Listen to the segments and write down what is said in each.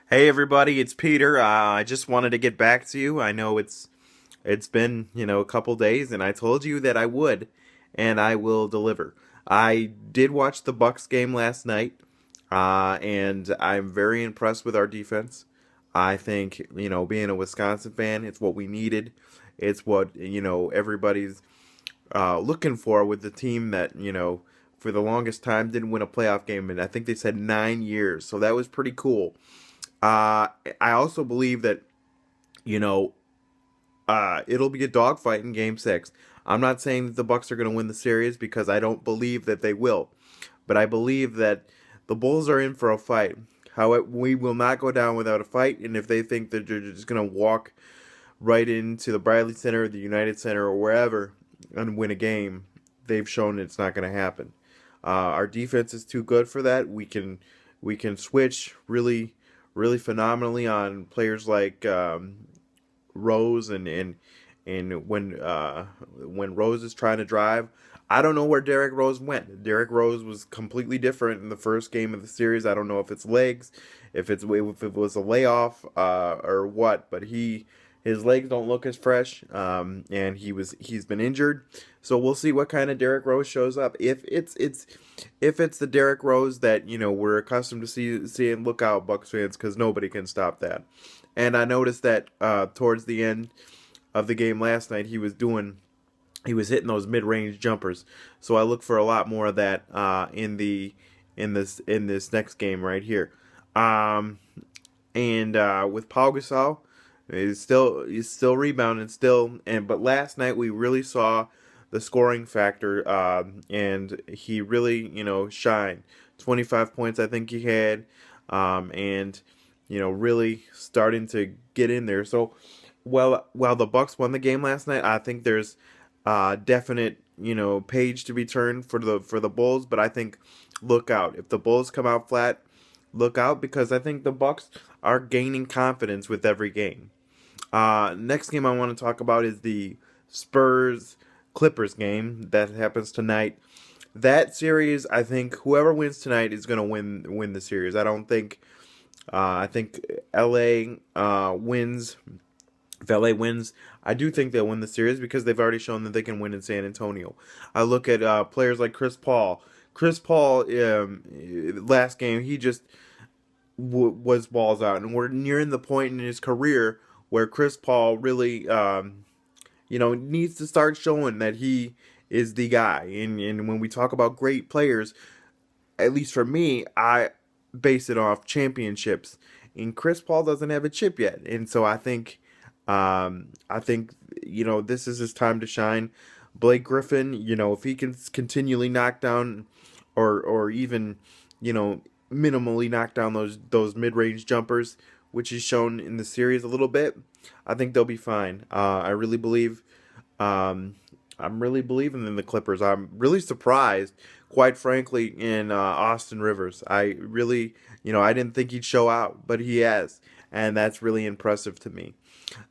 Hey everybody, it's Peter. I just wanted to get back to you. I know it's been, a couple days and I told you that I would and I will deliver. I did watch the Bucks game last night. And I'm very impressed with our defense. I think, being a Wisconsin fan, it's what we needed. It's what, everybody's looking for with the team that, for the longest time didn't win a playoff game, and I think they said 9 years. So that was pretty cool. I also believe that you know it'll be a dogfight in Game Six. I'm not saying that the Bucks are going to win the series because I don't believe that they will, but I believe that the Bulls are in for a fight. However, we will not go down without a fight, and if they think that they're just going to walk right into the Bradley Center, the United Center, or wherever and win a game, they've shown it's not going to happen. Our defense is too good for that. We can switch really phenomenally on players like Rose and when Rose is trying to drive. I don't know where Derrick Rose went. Derrick Rose was completely different in the first game of the series. I don't know if it's legs, if it was a layoff or what, but his legs don't look as fresh, and he's been injured. So we'll see what kind of Derrick Rose shows up. If it's the Derrick Rose that we're accustomed to seeing, look out, Bucks fans, because nobody can stop that. And I noticed that towards the end of the game last night, he was hitting those mid-range jumpers. So I look for a lot more of that in this next game right here. Um, and with Paul Gasol, he's still rebounding still, but last night we really saw the scoring factor, and he really shined. 25 points I think he had, and really starting to get in there. So while the Bucks won the game last night, I think there's definite page to be turned for the Bulls. But I think look out if the Bulls come out flat. Look out, because I think the Bucks are gaining confidence with every game. Next game I want to talk about is the Spurs Clippers game that happens tonight. That series, I think whoever wins tonight is going to win the series. I don't think. I think LA wins. If LA wins, I do think they'll win the series because they've already shown that they can win in San Antonio. I look at players like Chris Paul. Chris Paul, last game, he just was balls out, and we're nearing the point in his career where Chris Paul really, needs to start showing that he is the guy. And when we talk about great players, at least for me, I base it off championships. And Chris Paul doesn't have a chip yet, and so I think this is his time to shine. Blake Griffin, if he can continually knock down, or even minimally knock down those mid range jumpers, which he's shown in the series a little bit, I think they'll be fine. I really believe. I'm really believing in the Clippers. I'm really surprised, quite frankly, in Austin Rivers. I really, I didn't think he'd show out, but he has, and that's really impressive to me.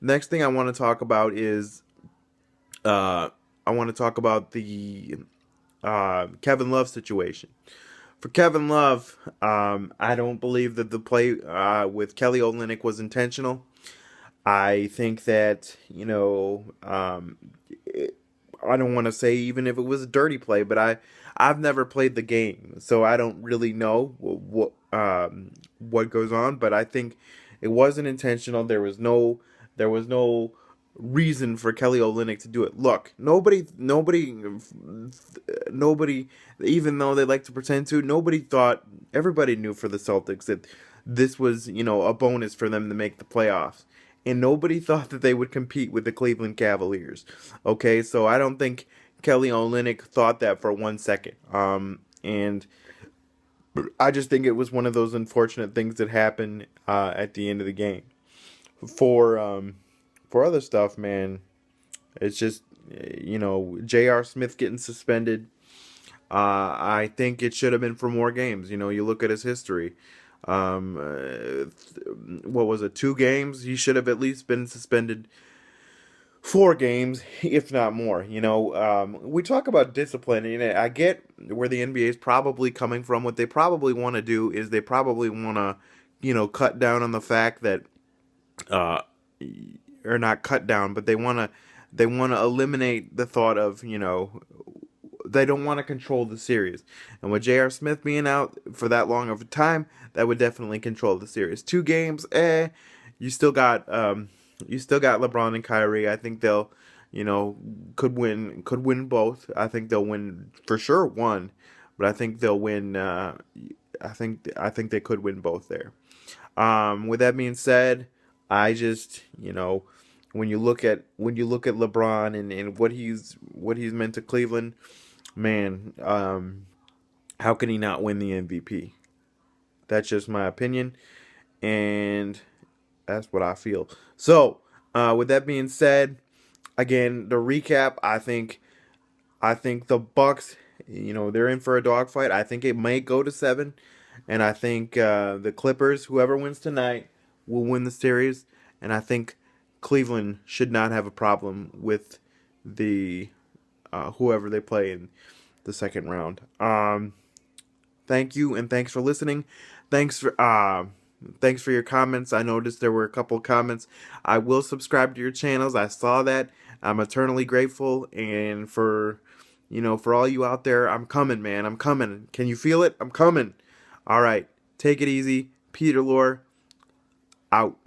Next thing I want to talk about is I want to talk about the Kevin Love situation. For Kevin Love, I don't believe that the play with Kelly Olynyk was intentional. I think that I don't want to say even if it was a dirty play, but I've never played the game, so I don't really know what goes on. But I think it wasn't intentional. There was no reason for Kelly Olynyk to do it. Look, nobody, even though they like to pretend to, nobody thought. Everybody knew for the Celtics that this was a bonus for them to make the playoffs, and nobody thought that they would compete with the Cleveland Cavaliers. Okay, so I don't think Kelly Olynyk thought that for 1 second. And I just think it was one of those unfortunate things that happened at the end of the game. For other stuff, man, it's just J.R. Smith getting suspended. I think it should have been for more games. You look at his history. What was it? 2 games. He should have at least been suspended 4 games, if not more. We talk about discipline, and I get where the NBA is probably coming from. What they probably want to do is they probably want to cut down on the fact that, uh, or not cut down, but they want to eliminate the thought of, they don't want to control the series. And with J.R. Smith being out for that long of a time, that would definitely control the series. 2 games, you still got LeBron and Kyrie. I think they'll, could win both. I think they'll win for sure one, but I think they'll win. I think they could win both there. With that being said, I just, when you look at LeBron and what he's meant to Cleveland, man, how can he not win the MVP? That's just my opinion, and that's what I feel. So, with that being said, again, the recap, I think the Bucks, they're in for a dogfight. I think it may go to 7, and I think the Clippers, whoever wins tonight, will win the series, and I think Cleveland should not have a problem with the whoever they play in the second round. Thank you, and thanks for listening. Thanks for your comments. I noticed there were a couple comments. I will subscribe to your channels. I saw that. I'm eternally grateful, and for all you out there, I'm coming, man. I'm coming. Can you feel it? I'm coming. All right. Take it easy. Peter Lore, out.